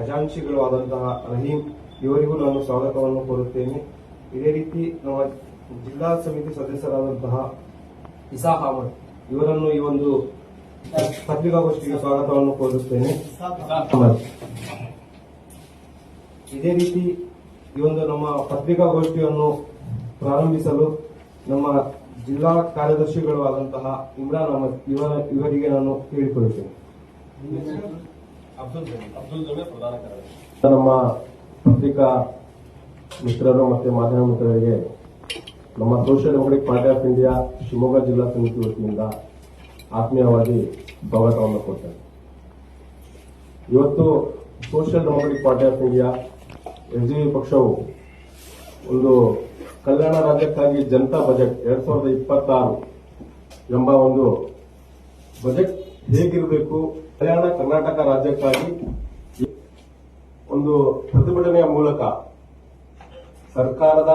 ಖಜಾಂಚಿಗಳು ಆದಂತಹ ರಹೀಂ ಇವರಿಗೂ ನಾನು ಸ್ವಾಗತವನ್ನು ಕೋರುತ್ತೇನೆ. ಇದೇ ರೀತಿ ನಮ್ಮ ಜಿಲ್ಲಾ ಸಮಿತಿ ಸದಸ್ಯರಾದಂತಹ ಇಸಾಕ್ ಅಹಮದ್ ಇವರನ್ನು ಈ ಒಂದು ಪತ್ರಿಕಾಗೋಷ್ಠಿಗೆ ಸ್ವಾಗತವನ್ನು ಕೋರುತ್ತೇನೆ. ಇದೇ ರೀತಿ ಈ ಒಂದು ನಮ್ಮ ಪತ್ರಿಕಾಗೋಷ್ಠಿಯನ್ನು ಪ್ರಾರಂಭಿಸಲು ನಮ್ಮ ಜಿಲ್ಲಾ ಕಾರ್ಯದರ್ಶಿಗಳು ಆದಂತಹ ಇಮ್ರಾನ್ ಅಹಮದ್ ಇವರಿಗೆ ನಾನು ಕೇಳಿಕೊಳ್ಳುತ್ತೇನೆ. ನಮ್ಮ ಪತ್ರಿಕಾ ಮಿತ್ರರು ಮತ್ತು ಮಾಧ್ಯಮ ಮಿತ್ರರಿಗೆ ನಮ್ಮ social democratic party of India Shivamogga ಜಿಲ್ಲಾ ಸಮಿತಿ ವತಿಯಿಂದ ಆತ್ಮೀಯವಾಗಿ ಸ್ವಾಗತವನ್ನು ಕೊಡ್ತೇನೆ. ಇವತ್ತು social democratic party of India SDP ಪಕ್ಷವು ಒಂದು ಕಲ್ಯಾಣ ರಾಜ್ಯಕ್ಕಾಗಿ ಜನತಾ ಬಜೆಟ್ 2026 ಎಂಬ ಒಂದು ಬಜೆಟ್ ಹೇಗಿರಬೇಕು, ಕಲ್ಯಾಣ ಕರ್ನಾಟಕ ರಾಜ್ಯಕ್ಕಾಗಿ ಒಂದು ಪ್ರತಿಭಟನೆಯ ಮೂಲಕ ಸರ್ಕಾರದ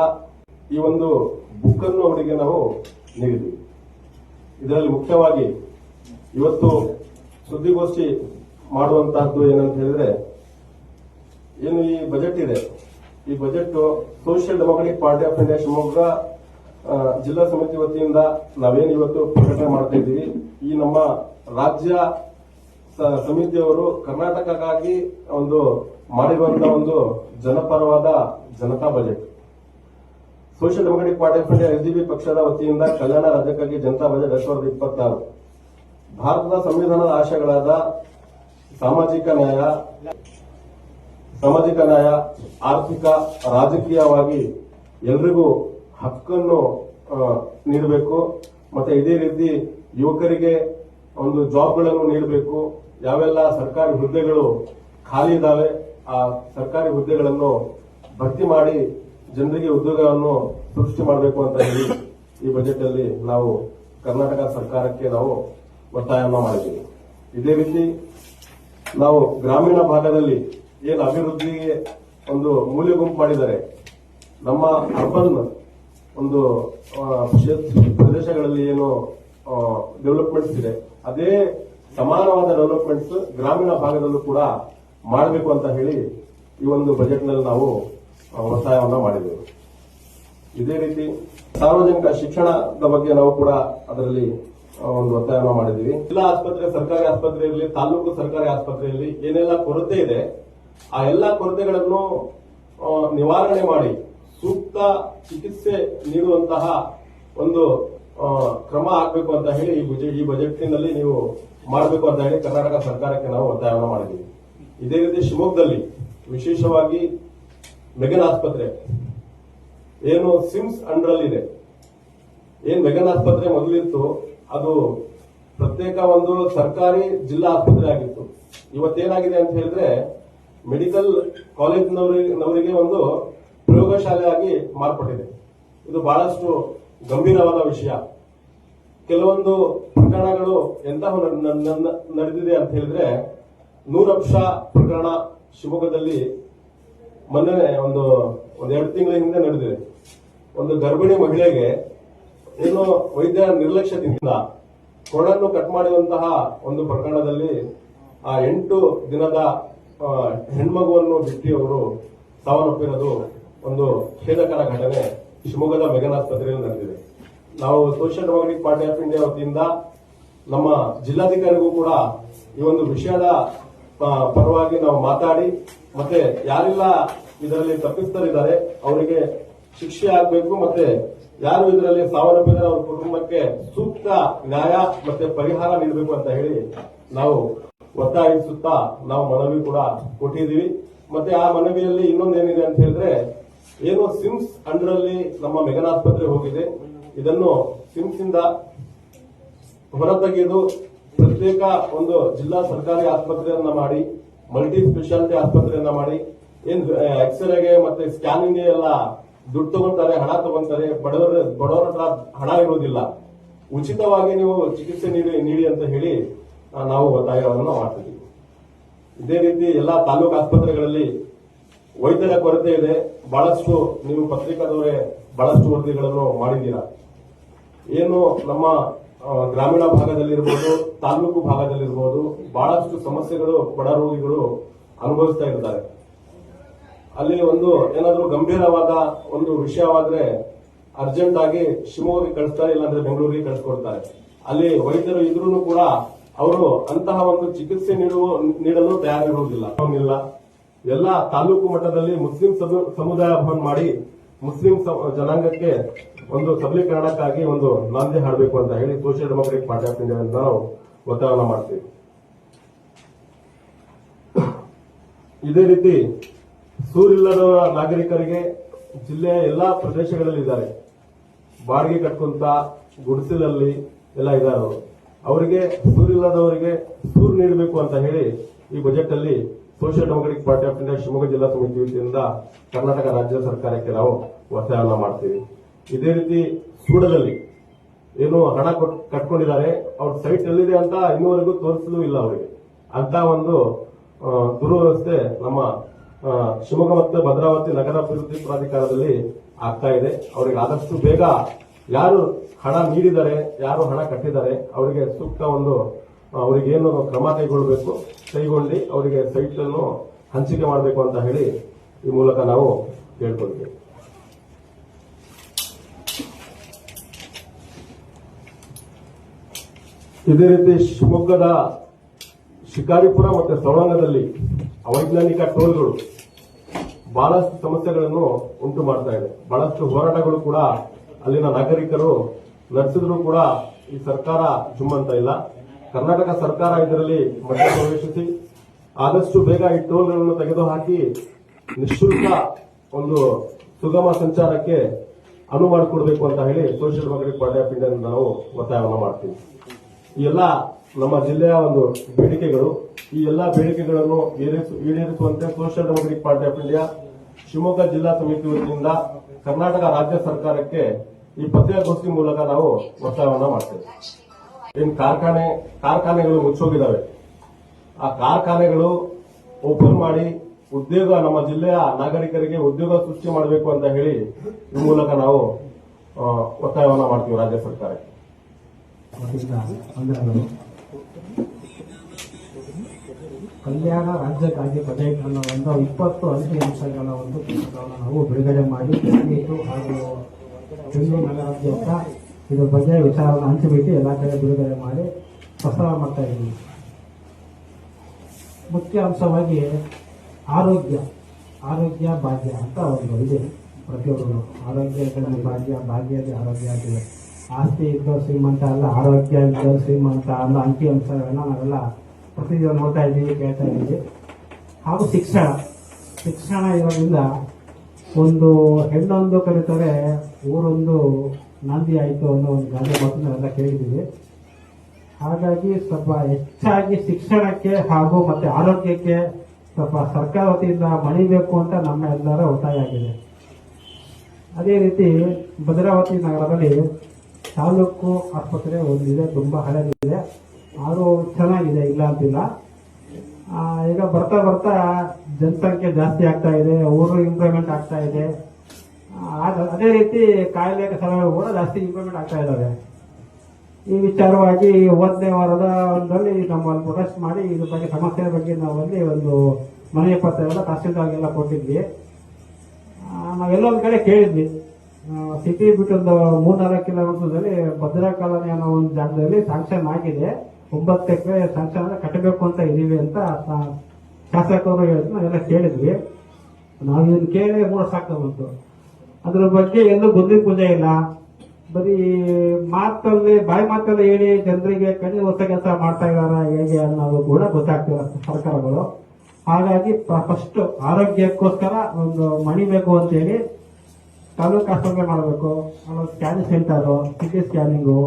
ಈ ಒಂದು ಬುಕ್ ಅನ್ನು ಅವರಿಗೆ ನಾವು ನೀಡಿದ್ವಿ. ಇದರಲ್ಲಿ ಮುಖ್ಯವಾಗಿ ಇವತ್ತು ಸುದ್ದಿಗೋಷ್ಠಿ ಮಾಡುವಂತಹದ್ದು ಏನಂತ ಹೇಳಿದ್ರೆ, ಏನು ಈ ಬಜೆಟ್ ಇದೆ, ಈ budget social democratic party of India Shivamogga ಜಿಲ್ಲಾ ಸಮಿತಿ ವತಿಯಿಂದ ನಾವೇನು ಇವತ್ತು ಪ್ರಕಟಣೆ ಮಾಡ್ತಾ ಇದ್ದೀವಿ. ಈ ನಮ್ಮ ರಾಜ್ಯ ಸಮಿತಿಯವರು ಕರ್ನಾಟಕಕ್ಕಾಗಿ ಒಂದು ಮಾಡಿರುವಂತಹ ಒಂದು ಜನಪರವಾದ ಜನತಾ budget. Social democratic party of India SDP ಪಕ್ಷದ ವತಿಯಿಂದ ಕಲ್ಯಾಣ ರಾಜ್ಯಕ್ಕಾಗಿ ಜನತಾ ಬಜೆಟ್ 2026 ಭಾರತದ ಸಂವಿಧಾನದ ಆಶಯಗಳಾದ ಸಾಮಾಜಿಕ ನ್ಯಾಯ, ಆರ್ಥಿಕ, ರಾಜಕೀಯವಾಗಿ ಎಲ್ರಿಗೂ ಹಕ್ಕನ್ನು ನೀಡಬೇಕು. ಮತ್ತೆ ಇದೇ ರೀತಿ ಯುವಕರಿಗೆ ಒಂದು ಜಾಬ್ಗಳನ್ನು ನೀಡಬೇಕು. ಯಾವೆಲ್ಲ ಸರ್ಕಾರಿ ಹುದ್ದೆಗಳು ಖಾಲಿ ಇದ್ದಾವೆ ಆ ಸರ್ಕಾರಿ ಹುದ್ದೆಗಳನ್ನು ಭರ್ತಿ ಮಾಡಿ ಜನರಿಗೆ ಉದ್ಯೋಗವನ್ನು ಸೃಷ್ಟಿ ಮಾಡಬೇಕು ಅಂತ ಹೇಳಿ ಈ ಬಜೆಟ್ ಅಲ್ಲಿ ನಾವು ಕರ್ನಾಟಕ ಸರ್ಕಾರಕ್ಕೆ ನಾವು ಒತ್ತಾಯವನ್ನು ಮಾಡಿದ್ದೀವಿ. ಇದೇ ರೀತಿ ನಾವು ಗ್ರಾಮೀಣ ಭಾಗದಲ್ಲಿ ಏನು ಅಭಿವೃದ್ಧಿಗೆ ಒಂದು ಮೂಲೆ ಗುಂಪು ಮಾಡಿದ್ದಾರೆ, ನಮ್ಮ ಅರ್ಬನ್ ಒಂದು ಪ್ರದೇಶಗಳಲ್ಲಿ ಏನು ಡೆವಲಪ್ಮೆಂಟ್ಸ್ ಇದೆ, ಅದೇ ಸಮಾನವಾದ ಡೆವಲಪ್ಮೆಂಟ್ಸ್ ಗ್ರಾಮೀಣ ಭಾಗದಲ್ಲೂ ಕೂಡ ಮಾಡಬೇಕು ಅಂತ ಹೇಳಿ ಈ ಒಂದು ಬಜೆಟ್ ನಲ್ಲಿ ನಾವು ಒತ್ತಾಯವನ್ನ ಮಾಡಿದ್ದೇವೆ. ಇದೇ ರೀತಿ ಸಾರ್ವಜನಿಕ ಶಿಕ್ಷಣದ ಬಗ್ಗೆ ನಾವು ಕೂಡ ಅದರಲ್ಲಿ ಒಂದು ಒತ್ತಾಯವನ್ನು ಮಾಡಿದ್ದೀವಿ. ಜಿಲ್ಲಾ ಆಸ್ಪತ್ರೆ, ಸರ್ಕಾರಿ ಆಸ್ಪತ್ರೆಯಲ್ಲಿ, ತಾಲೂಕು ಸರ್ಕಾರಿ ಆಸ್ಪತ್ರೆಯಲ್ಲಿ ಏನೆಲ್ಲ ಕೊರತೆ ಇದೆ ಆ ಎಲ್ಲ ಕೊರತೆಗಳನ್ನು ನಿವಾರಣೆ ಮಾಡಿ ಸೂಕ್ತ ಚಿಕಿತ್ಸೆ ನೀಡುವಂತಹ ಒಂದು ಕ್ರಮ ಆಗಬೇಕು ಅಂತ ಹೇಳಿ ಈ ಬಜೆಟ್ನಲ್ಲಿ ನೀವು ಮಾಡಬೇಕು ಅಂತ ಹೇಳಿ ಕರ್ನಾಟಕ ಸರ್ಕಾರಕ್ಕೆ ನಾವು ಒತ್ತಾಯವನ್ನು ಮಾಡಿದ್ದೀವಿ. ಇದೇ ರೀತಿ ಶಿವಮೊಗ್ಗದಲ್ಲಿ ವಿಶೇಷವಾಗಿ ಮೆಗನ್ ಆಸ್ಪತ್ರೆ ಏನು ಸಿಮ್ಸ್ ಅಂಡರ್ ಅಲ್ಲಿ ಇದೆ, ಏನ್ ಮೆಗನ್ ಆಸ್ಪತ್ರೆ ಮೊದಲಿತ್ತು ಅದು ಪ್ರತ್ಯೇಕ ಒಂದು ಸರ್ಕಾರಿ ಜಿಲ್ಲಾ ಆಸ್ಪತ್ರೆ ಆಗಿತ್ತು. ಇವತ್ತೇನಾಗಿದೆ ಅಂತ ಹೇಳಿದ್ರೆ ಮೆಡಿಕಲ್ ಕಾಲೇಜಿನವರಿಗೆ ಒಂದು ಪ್ರಯೋಗಶಾಲೆಯಾಗಿ ಮಾರ್ಪಟ್ಟಿದೆ. ಇದು ಬಹಳಷ್ಟು ಗಂಭೀರವಾದ ವಿಷಯ. ಕೆಲವೊಂದು ಪ್ರಕರಣಗಳು ಎಂತಹ ನಡೆದಿದೆ ಅಂತ ಹೇಳಿದ್ರೆ 100 ಪ್ರಕರಣ ಶಿವಮೊಗ್ಗದಲ್ಲಿ ಮೊನ್ನೆ ಒಂದು 2 ತಿಂಗಳ ಹಿಂದೆ ನಡೆದಿದೆ. ಒಂದು ಗರ್ಭಿಣಿ ಮಹಿಳೆಗೆ ಏನು ವೈದ್ಯರ ನಿರ್ಲಕ್ಷ್ಯದಿಂದ ಕೊಡನ್ನು ಕಟ್ ಮಾಡಿರುವಂತಹ ಒಂದು ಪ್ರಕರಣದಲ್ಲಿ ಆ 8 ದಿನದ ಹೆಣ್ಮಗುವನ್ನು ಬಿಟ್ಟು ಅವರು ಸಾವನ್ನಪ್ಪಿರೋದು ಒಂದು ಖೇದಕರ ಘಟನೆ ಶಿವಮೊಗ್ಗದ ಮೆಗನ್ ಆಸ್ಪತ್ರೆಯಲ್ಲಿ ನಡೆದಿದೆ. ನಾವು social democratic party of India ವತಿಯಿಂದ ನಮ್ಮ ಜಿಲ್ಲಾಧಿಕಾರಿಗೂ ಕೂಡ ಈ ಒಂದು ವಿಷಯದ ಪರವಾಗಿ ನಾವು ಮಾತಾಡಿ ಮತ್ತೆ ಯಾರೆಲ್ಲ ಇದರಲ್ಲಿ ತಪ್ಪಿತಸ್ಥರಿದ್ದಾರೆ ಅವರಿಗೆ ಶಿಕ್ಷೆ ಆಗಬೇಕು, ಮತ್ತೆ ಯಾರು ಇದರಲ್ಲಿ ಸಾವನ್ನಪ್ಪಿದರೆ ಅವರ ಕುಟುಂಬಕ್ಕೆ ಸೂಕ್ತ ನ್ಯಾಯ ಮತ್ತೆ ಪರಿಹಾರ ನೀಡಬೇಕು ಅಂತ ಹೇಳಿ ನಾವು ಒತ್ತಾಯಿಸುತ್ತಾ ನಾವು ಮನವಿ ಕೂಡ ಕೊಟ್ಟಿದ್ದೀವಿ. ಮತ್ತೆ ಆ ಮನವಿಯಲ್ಲಿ ಇನ್ನೊಂದೇನಿದೆ ಅಂತ ಹೇಳಿದ್ರೆ, ಏನು ಸಿಮ್ಸ್ ಅಂಡರ್ ಅಲ್ಲಿ ನಮ್ಮ ಮೆಗನ್ ಆಸ್ಪತ್ರೆ ಹೋಗಿದೆ, ಇದನ್ನು ಸಿಮ್ಸ್ ಇಂದ ಹೊರತೆಗೆದು ಪ್ರತ್ಯೇಕ ಒಂದು ಜಿಲ್ಲಾ ಸರ್ಕಾರಿ ಆಸ್ಪತ್ರೆಯನ್ನ ಮಾಡಿ, ಮಲ್ಟಿ ಸ್ಪೆಷಾಲಿಟಿ ಆಸ್ಪತ್ರೆಯನ್ನ ಮಾಡಿ, ಏನ್ ಎಕ್ಸ್ರೇಗೆ ಮತ್ತೆ ಸ್ಕ್ಯಾನಿಂಗ್ ಎಲ್ಲ ದುಡ್ಡು ತಗೊಂತಾರೆ, ಹಣ ತಗೊಂತಾರೆ, ಬಡವರ ಹತ್ರ ಹಣ ಇರೋದಿಲ್ಲ, ಉಚಿತವಾಗಿ ನೀವು ಚಿಕಿತ್ಸೆ ನೀಡಿ ಅಂತ ಹೇಳಿ ನಾವು ಒತ್ತಾಯವನ್ನು ಮಾಡ್ತಿದ್ದೀವಿ. ಇದೇ ರೀತಿ ಎಲ್ಲಾ ತಾಲೂಕು ಆಸ್ಪತ್ರೆಗಳಲ್ಲಿ ವೈದ್ಯರ ಕೊರತೆ ಇದೆ. ಬಹಳಷ್ಟು ನೀವು ಪತ್ರಿಕಾದವರೇ ಬಹಳಷ್ಟು ವರದಿಗಳನ್ನು ಮಾಡಿದ್ದೀರಾ. ಏನು ನಮ್ಮ ಗ್ರಾಮೀಣ ಭಾಗದಲ್ಲಿರ್ಬೋದು, ತಾಲೂಕು ಭಾಗದಲ್ಲಿರ್ಬೋದು ಬಹಳಷ್ಟು ಸಮಸ್ಯೆಗಳು ಬಡ ರೋಗಿಗಳು ಅನುಭವಿಸ್ತಾ ಇದ್ದಾರೆ. ಅಲ್ಲಿ ಒಂದು ಏನಾದರೂ ಗಂಭೀರವಾದ ಒಂದು ವಿಷಯವಾದ್ರೆ ಅರ್ಜೆಂಟ್ ಆಗಿ ಶಿವಮೊಗ್ಗಕ್ಕೆ ಕಳಿಸ್ತಾರೆ, ಇಲ್ಲಾಂದ್ರೆ ಬೆಂಗಳೂರಿಗೆ ಕಳಿಸ್ಕೊಡ್ತಾರೆ. ಅಲ್ಲಿ ವೈದ್ಯರು ಇದ್ರೂ ಕೂಡ ಅವರು ಅಂತಹ ಒಂದು ಚಿಕಿತ್ಸೆ ನೀಡಲು ತಯಾರಿರುವುದಿಲ್ಲ. ಎಲ್ಲ ತಾಲೂಕು ಮಟ್ಟದಲ್ಲಿ ಮುಸ್ಲಿಂ ಸಮುದಾಯ ಭವನ ಮಾಡಿ ಮುಸ್ಲಿಂ ಜನಾಂಗಕ್ಕೆ ಒಂದು ಸಬಲೀಕರಣಕ್ಕಾಗಿ ಒಂದು ನಾಂದಿ ಹಾಡಬೇಕು ಅಂತ ಹೇಳಿ social democratic party of India ನಾವು ಒತ್ತಾಯವನ್ನು ಮಾಡ್ತೀವಿ. ಇದೇ ರೀತಿ ಸೂರಿಲ್ಲದ ನಾಗರಿಕರಿಗೆ ಜಿಲ್ಲೆಯ ಎಲ್ಲಾ ಪ್ರದೇಶಗಳಲ್ಲಿ ಇದ್ದಾರೆ, ಬಾಡಿಗೆ ಕಟ್ಕೊಂತ ಗುಡಿಸಲಲ್ಲಿ ಎಲ್ಲ ಇದ್ದಾರೆ. ಅವರಿಗೆ ಸೂರಿಲ್ಲದವರಿಗೆ ಸೂರು ನೀಡಬೇಕು ಅಂತ ಹೇಳಿ ಈ ಬಜೆಟ್ ಅಲ್ಲಿ social democratic party of India Shivamogga ಜಿಲ್ಲಾ ಸಮಿತಿ ವತಿಯಿಂದ ಕರ್ನಾಟಕ ರಾಜ್ಯ ಸರ್ಕಾರಕ್ಕೆ ನಾವು ಒತ್ತಾಯವನ್ನು ಮಾಡ್ತೀವಿ. ಇದೇ ರೀತಿ ಸೂಡದಲ್ಲಿ ಏನು ಹಣ ಕಟ್ಕೊಂಡಿದ್ದಾರೆ, ಅವ್ರ ಸೈಟ್ ಎಲ್ಲಿದೆ ಅಂತ ಇನ್ನೂವರೆಗೂ ತೋರಿಸಲೂ ಇಲ್ಲ ಅವರಿಗೆ. ಅಂತ ಒಂದು ದುರ್ವ್ಯವಸ್ಥೆ ನಮ್ಮ ಶಿವಮೊಗ್ಗ ಮತ್ತು ಭದ್ರಾವತಿ ನಗರ ಅಭಿವೃದ್ಧಿ ಪ್ರಾಧಿಕಾರದಲ್ಲಿ ಆಗ್ತಾ ಇದೆ. ಅವರಿಗೆ ಆದಷ್ಟು ಬೇಗ ಯಾರು ಹಣ ನೀಡಿದ್ದಾರೆ, ಯಾರು ಹಣ ಕಟ್ಟಿದ್ದಾರೆ ಅವರಿಗೆ ಸೂಕ್ತ ಒಂದು ಅವರಿಗೇನು ಕ್ರಮ ಕೈಗೊಂಡು ಅವರಿಗೆ ಸೈಟ್ ಅನ್ನು ಹಂಚಿಕೆ ಮಾಡಬೇಕು ಅಂತ ಹೇಳಿ ಈ ಮೂಲಕ ನಾವು ಕೇಳ್ಕೊಳ್ತೇವೆ. ಇದೇ ರೀತಿ ಶಿವಮೊಗ್ಗದ ಶಿಕಾರಿಪುರ ಮತ್ತು ಸವಳಂಗದಲ್ಲಿ ಅವೈಜ್ಞಾನಿಕ ಟೋಲ್ಗಳು ಬಹಳಷ್ಟು ಸಮಸ್ಯೆಗಳನ್ನು ಉಂಟು ಮಾಡ್ತಾ ಇದೆ. ಬಹಳಷ್ಟು ಹೋರಾಟಗಳು ಕೂಡ ಅಲ್ಲಿನ ನಾಗರಿಕರು ನಡೆಸಿದ್ರು ಕೂಡ ಈ ಸರ್ಕಾರ ಜುಮ್ಮಂತ ಇಲ್ಲ. ಕರ್ನಾಟಕ ಸರ್ಕಾರ ಇದರಲ್ಲಿ ಮಧ್ಯಪ್ರವೇಶಿಸಿ ಆದಷ್ಟು ಬೇಗ ಈ ಟೋಲ್ಗಳನ್ನು ತೆಗೆದುಹಾಕಿ ನಿಶುಲ್ಕ ಒಂದು ಸುಗಮ ಸಂಚಾರಕ್ಕೆ ಅನುವು ಮಾಡಿಕೊಡಬೇಕು ಅಂತ ಹೇಳಿ social democratic party of India ನಾವು ಒತ್ತಾಯವನ್ನು ಮಾಡ್ತೀವಿ. ಈ ಎಲ್ಲ ನಮ್ಮ ಜಿಲ್ಲೆಯ ಒಂದು ಬೇಡಿಕೆಗಳು, ಈ ಎಲ್ಲಾ ಬೇಡಿಕೆಗಳನ್ನು ಈಡೇರಿಸುವಂತೆ social democratic party of India Shivamogga ಜಿಲ್ಲಾ ಸಮಿತಿ ವತಿಯಿಂದ ಕರ್ನಾಟಕ ರಾಜ್ಯ ಸರ್ಕಾರಕ್ಕೆ ಈ ಪತ್ರಿಕಾಗೋಷ್ಠಿ ಮೂಲಕ ನಾವು ಒತ್ತಾಯವನ್ನು ಮಾಡ್ತೇವೆ. ಏನ್ ಕಾರ್ಖಾನೆಗಳು ಮುಚ್ಚೋಗಿದ್ದಾವೆ, ಆ ಕಾರ್ಖಾನೆಗಳು ಓಪನ್ ಮಾಡಿ ಉದ್ಯೋಗ ನಮ್ಮ ಜಿಲ್ಲೆಯ ನಾಗರಿಕರಿಗೆ ಉದ್ಯೋಗ ಸೃಷ್ಟಿ ಮಾಡಬೇಕು ಅಂತ ಹೇಳಿ ಈ ಮೂಲಕ ನಾವು ಒತ್ತಾಯವನ್ನು ಮಾಡ್ತೀವಿ ರಾಜ್ಯ ಸರ್ಕಾರಕ್ಕೆ. ಕಲ್ಯಾಣ ರಾಜ್ಯಕ್ಕಾಗಿ ಬಜೆಟ್ ಅನ್ನೋ ಒಂದು 20 ಅಂಕಿಅಂಶಗಳ ಒಂದು ಪುಸ್ತಕವನ್ನು ನಾವು ಬಿಡುಗಡೆ ಮಾಡಿ ಹಾಗೂ ಬೆಂಗಳೂರು ನಗರಾದ್ಯಂತ ಇದ್ರ ಬಗ್ಗೆ ವಿಚಾರವನ್ನು ಹಂಚಿಬಿಟ್ಟು ಎಲ್ಲ ಕಡೆ ಬಿಡುಗಡೆ ಮಾಡಿ ಪ್ರಸಾರ ಮಾಡ್ತಾ ಇದ್ದೀವಿ. ಮುಖ್ಯ ಅಂಶವಾಗಿ ಆರೋಗ್ಯ ಭಾಗ್ಯ ಅಂತ ಒಂದು ಇದೆ. ಪ್ರತಿಯೊಬ್ಬರು ಆರೋಗ್ಯದಲ್ಲಿ ಭಾಗ್ಯದಲ್ಲಿ ಆರೋಗ್ಯ ಆಗಿದೆ. ಆಸ್ತಿ ಇದ್ದೋ ಶ್ರೀಮಂತ ಅಲ್ಲ, ಆರೋಗ್ಯ ಇದ್ದೋ ಶ್ರೀಮಂತ ಅನ್ನೋ ಅಂಕಿಅಂಶಗಳನ್ನ ನಾವೆಲ್ಲ ಪ್ರತಿದಿನ ನೋಡ್ತಾ ಇದ್ದೀವಿ, ಕೇಳ್ತಾ ಇದ್ದೀವಿ. ಹಾಗೂ ಶಿಕ್ಷಣ ಇರೋದ್ರಿಂದ ಒಂದು ಹೆಣ್ಣೊಂದು ಕಲಿತರೆ ಊರೊಂದು ನಾಂದಿ ಆಯಿತು ಅನ್ನೋ ಒಂದು ಗಾದೆ ಮಾತನ್ನು ನಾವೆಲ್ಲ ಕೇಳಿದ್ದೀವಿ. ಹಾಗಾಗಿ ಸ್ವಲ್ಪ ಹೆಚ್ಚಾಗಿ ಶಿಕ್ಷಣಕ್ಕೆ ಹಾಗೂ ಮತ್ತೆ ಆರೋಗ್ಯಕ್ಕೆ ಸ್ವಲ್ಪ ಸರ್ಕಾರ ವತಿಯಿಂದ ಮಣಿಬೇಕು ಅಂತ ನಮ್ಮ ಎಲ್ಲರ ಒತ್ತಾಯ ಆಗಿದೆ. ಅದೇ ರೀತಿ ಭದ್ರಾವತಿ ನಗರದಲ್ಲಿ ತಾಲೂಕು ಆಸ್ಪತ್ರೆ ಒಂದಿದೆ, ತುಂಬಾ ಹಳೆದಿದೆ, ಆದರೂ ಚೆನ್ನಾಗಿದೆ, ಇಲ್ಲ ಅಂತಿಲ್ಲ. ಈಗ ಬರ್ತಾ ಬರ್ತಾ ಜನಸಂಖ್ಯೆ ಜಾಸ್ತಿ ಆಗ್ತಾ ಇದೆ, ಊರು ಇಂಪ್ರೂವ್ಮೆಂಟ್ ಆಗ್ತಾ ಇದೆ. ಅದೇ ರೀತಿ ಕಾಯಿಲೆ ಸಲಹೆಗಳು ಕೂಡ ಜಾಸ್ತಿ ಇಂಪ್ರೂವ್ಮೆಂಟ್ ಆಗ್ತಾ ಇದ್ದಾವೆ. ಈ ವಿಚಾರವಾಗಿ 1ನೇ ವಾರದಲ್ಲಿ ನಮ್ಮಲ್ಲಿ ಪ್ರೊಟೆಸ್ಟ್ ಮಾಡಿ ಇದ್ರ ಬಗ್ಗೆ ಸಮಸ್ಯೆ ಬಗ್ಗೆ ನಾವಲ್ಲಿ ಒಂದು ಮನವಿ ಪತ್ರ ಎಲ್ಲ ತಹಸೀಲ್ದಾರ್ಗೆಲ್ಲ ಕೊಟ್ಟಿದ್ವಿ. ನಾವೆಲ್ಲೊಂದ್ ಕಡೆ ಕೇಳಿದ್ವಿ, ಸಿಟಿ ಬಿಟ್ಟು ಒಂದು 3-4 ಕಿಲೋಮೀಟರ್ದಲ್ಲಿ ಭದ್ರಾ ಕಾಲೋನಿ ಅನ್ನೋ ಒಂದು ಜಾಗದಲ್ಲಿ ಸ್ಯಾಂಕ್ಷನ್ ಆಗಿದೆ, 9 ಎಕರೆ ಸ್ಯಾಂಕ್ಷನ್ ಕಟ್ಟಬೇಕು ಅಂತ ಇದೀವಿ ಅಂತ ಶಾಸಕರು ಹೇಳಿದ್ರು. ನಾವೆಲ್ಲ ಕೇಳಿದ್ವಿ. ನಾವು ಇದನ್ನು ಕೇಳಿ 3 ವರ್ಷ ಆಗ್ತಾ ಬಂತು. ಅದ್ರ ಬಗ್ಗೆ ಎಲ್ಲೂ ಗುದ್ಲಿ ಪೂಜೆ ಇಲ್ಲ, ಬರೀ ಬಾಯಿ ಮಾತಲ್ಲಿ ಹೇಳಿ ಜನರಿಗೆ ಕಣ್ಣಿ ಹೊಸ ಕೆಲಸ ಮಾಡ್ತಾ ಇದಾರ ಹೇಗೆ ಅನ್ನೋದು ಕೂಡ ಗೊತ್ತಾಗ್ತಿಲ್ಲ ಸರ್ಕಾರಗಳು. ಹಾಗಾಗಿ ಫಸ್ಟ್ ಆರೋಗ್ಯಕ್ಕೋಸ್ಕರ ಒಂದು ಮಣಿಬೇಕು ಅಂತ ಹೇಳಿ ತಾಲೂಕು ಆಸ್ಪತ್ರೆ ಮಾಡಬೇಕು, ಸ್ಕ್ಯಾನಿಂಗ್ ಸೆಂಟರ್, ಸಿಟಿ ಸ್ಕ್ಯಾನಿಂಗು,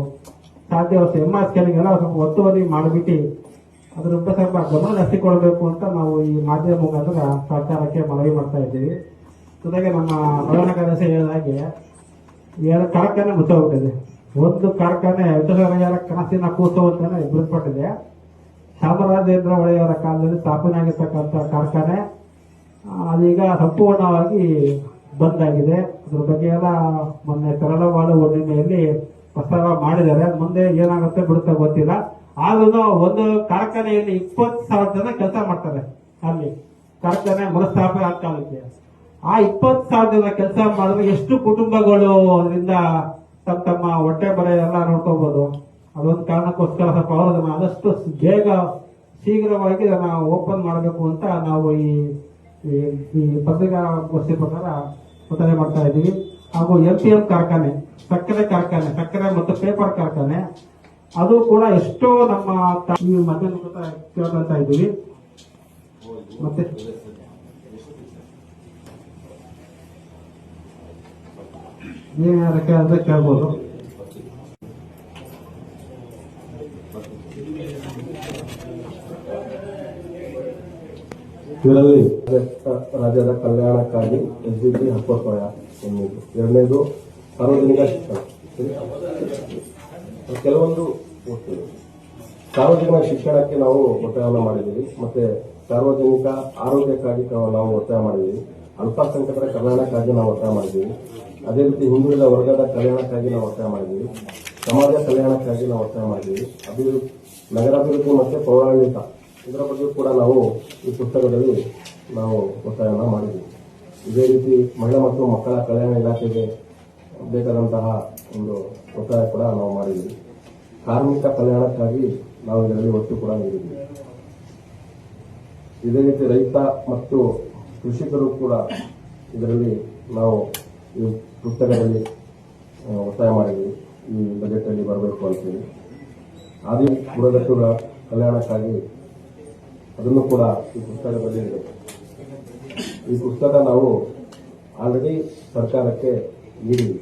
ಸಾಧ್ಯ MR ಸ್ಕ್ಯಾನಿಂಗ್ ಎಲ್ಲ ಸ್ವಲ್ಪ ಒತ್ತುವರಿ ಮಾಡಿಬಿಟ್ಟು ಅದ್ರ ಬಗ್ಗೆ ಸ್ವಲ್ಪ ಗಮನ ಜಾಸ್ತಿ ಕೊಡಬೇಕು ಅಂತ ನಾವು ಈ ಮಾಧ್ಯಮ ಮುಖಾಂತರ ಸರ್ಕಾರಕ್ಕೆ ಮನವಿ ಮಾಡ್ತಾ ಇದ್ದೀವಿ. ಜೊತೆಗೆ ನಮ್ಮ ಪ್ರಧಾನ ಕಾರ್ಯದರ್ಶಿ ಹೇಳಿದ ಹಾಗೆ 2 ಕಾರ್ಖಾನೆ ಮುಚ್ಚೋಗ್ಬಿಟ್ಟಿದೆ. ಒಂದು ಕಾರ್ಖಾನೆ ವಿಶ್ವೇಶ್ವರಯ್ಯರ ಕನಸಿನ ಕೂಸು ಅಂತಾನೆ ಬಿಲ್ಪಟ್ಟಿದೆ. ಚಾಮರಾಜೇಂದ್ರ ಒಡೆಯವರ ಕಾಲದಲ್ಲಿ ಸ್ಥಾಪನೆ ಆಗಿರ್ತಕ್ಕಂಥ ಕಾರ್ಖಾನೆ ಅದೀಗ ಸಂಪೂರ್ಣವಾಗಿ ಬಂದ್ ಆಗಿದೆ. ಅದ್ರ ಬಗ್ಗೆ ಎಲ್ಲ ಮೊನ್ನೆ ತರಳವಾಳು ಹುಣ್ಣಿಮೆಯಲ್ಲಿ ಪ್ರಸ್ತಾವ ಮಾಡಿದ್ದಾರೆ. ಮುಂದೆ ಏನಾಗುತ್ತೆ ಬಿಡುತ್ತೆ ಗೊತ್ತಿಲ್ಲ. ಆದ್ರೂ ಒಂದು ಕಾರ್ಖಾನೆಯಲ್ಲಿ 20,000 ಜನ ಕೆಲಸ ಮಾಡ್ತಾರೆ. ಅಲ್ಲಿ ಕಾರ್ಖಾನೆ ಮರುಸ್ಥಾಪನೆ ಆಗ್ತಾ ಇದೆ. ಆ 20,000 ಜನ ಕೆಲಸ ಮಾಡಿದ್ರೆ ಎಷ್ಟು ಕುಟುಂಬಗಳು ಅದರಿಂದ ತಮ್ಮ ಹೊಟ್ಟೆ ಬರೆ ಎಲ್ಲ ನೋಡ್ಕೋಬಹುದು. ಅದೊಂದು ಕಾರಣಕ್ಕೋಸ್ಕರ ಸ್ವಲ್ಪ ಅವರದನ್ನ ಆದಷ್ಟು ಬೇಗ ಶೀಘ್ರವಾಗಿ ಅದನ್ನ ಓಪನ್ ಮಾಡಬೇಕು ಅಂತ ನಾವು ಈ ಪತ್ರಿಕಾಗೋಷ್ಠಿ ಪ್ರಕಾರ ಒತ್ತಾಯ ಮಾಡ್ತಾ ಇದ್ದೀವಿ. ಹಾಗೂ MPM ಕಾರ್ಖಾನೆ, ಸಕ್ಕರೆ ಮತ್ತು ಪೇಪರ್ ಕಾರ್ಖಾನೆ, ಅದು ಕೂಡ ಎಷ್ಟೋ ನಮ್ಮ ಈ ಮಧ್ಯಾಹ್ನ ಕೇಳ್ತಾ ಇದ್ದೀವಿ. ಮತ್ತೆ ನೀವೇನಾದ್ರು ಕೇಳಿದ್ರೆ ಕೇಳ್ಬೋದು. ಇದರಲ್ಲಿ ರಾಜ್ಯದ ಕಲ್ಯಾಣಕ್ಕಾಗಿ SDP ಹಕ್ಕೋತ್ಸವ ಒಂದನೇದು, ಎರಡನೇದು ಸಾರ್ವಜನಿಕ ಶಿಕ್ಷಣ. ಕೆಲವೊಂದು ಸಾರ್ವಜನಿಕ ಶಿಕ್ಷಣಕ್ಕೆ ನಾವು ಒತ್ತಾಯವನ್ನು ಮಾಡಿದ್ದೀವಿ, ಮತ್ತೆ ಸಾರ್ವಜನಿಕ ಆರೋಗ್ಯಕ್ಕಾಗಿ ನಾವು ಒತ್ತಾಯ ಮಾಡಿದ್ದೀವಿ, ಅಲ್ಪಸಂಖ್ಯಾತರ ಕಲ್ಯಾಣಕ್ಕಾಗಿ ನಾವು ಒತ್ತಾಯ ಮಾಡಿದ್ದೀವಿ, ಅದೇ ರೀತಿ ಹಿಂದುಳಿದ ವರ್ಗದ ಕಲ್ಯಾಣಕ್ಕಾಗಿ ನಾವು ಒತ್ತಾಯ ಮಾಡಿದ್ದೀವಿ, ಸಮಾಜ ಕಲ್ಯಾಣಕ್ಕಾಗಿ ನಾವು ಒತ್ತಾಯ ಮಾಡಿದ್ದೀವಿ, ನಗರಾಭಿವೃದ್ಧಿ ಮತ್ತು ಪೌರಾಡಳಿತ ಇದರ ಬಗ್ಗೆ ಕೂಡ ನಾವು ಈ ಪುಸ್ತಕದಲ್ಲಿ ನಾವು ಒತ್ತಾಯವನ್ನು ಮಾಡಿದ್ದೀವಿ. ಇದೇ ರೀತಿ ಮಹಿಳಾ ಮತ್ತು ಮಕ್ಕಳ ಕಲ್ಯಾಣ ಇಲಾಖೆಗೆ ಬೇಕಾದಂತಹ ಒಂದು ಒತ್ತಾಯ ಕೂಡ ನಾವು ಮಾಡಿದ್ದೀವಿ. ಕಾರ್ಮಿಕ ಕಲ್ಯಾಣಕ್ಕಾಗಿ ನಾವು ಇದರಲ್ಲಿ ಒತ್ತು ಕೂಡ ನೀಡಿದ್ದೀವಿ. ಇದೇ ರೀತಿ ರೈತ ಮತ್ತು ಕೃಷಿಕರು ಕೂಡ ಇದರಲ್ಲಿ ನಾವು ಈ ಪುಸ್ತಕದಲ್ಲಿ ಒತ್ತಾಯ ಮಾಡಿದ್ದೀವಿ, ಈ ಬಜೆಟ್ ಅಲ್ಲಿ ಬರಬೇಕು ಅಂತೇಳಿ. ಆದಿ ಬುಡಕಟ್ಟುಗಳ ಕಲ್ಯಾಣಕ್ಕಾಗಿ ಅದನ್ನು ಕೂಡ ಈ ಪುಸ್ತಕದಲ್ಲಿ ಇದೆ. ಈ ಪುಸ್ತಕ ನಾವು ಆಲ್ರೆಡಿ ಸರ್ಕಾರಕ್ಕೆ ನೀಡಿದ್ದೀವಿ.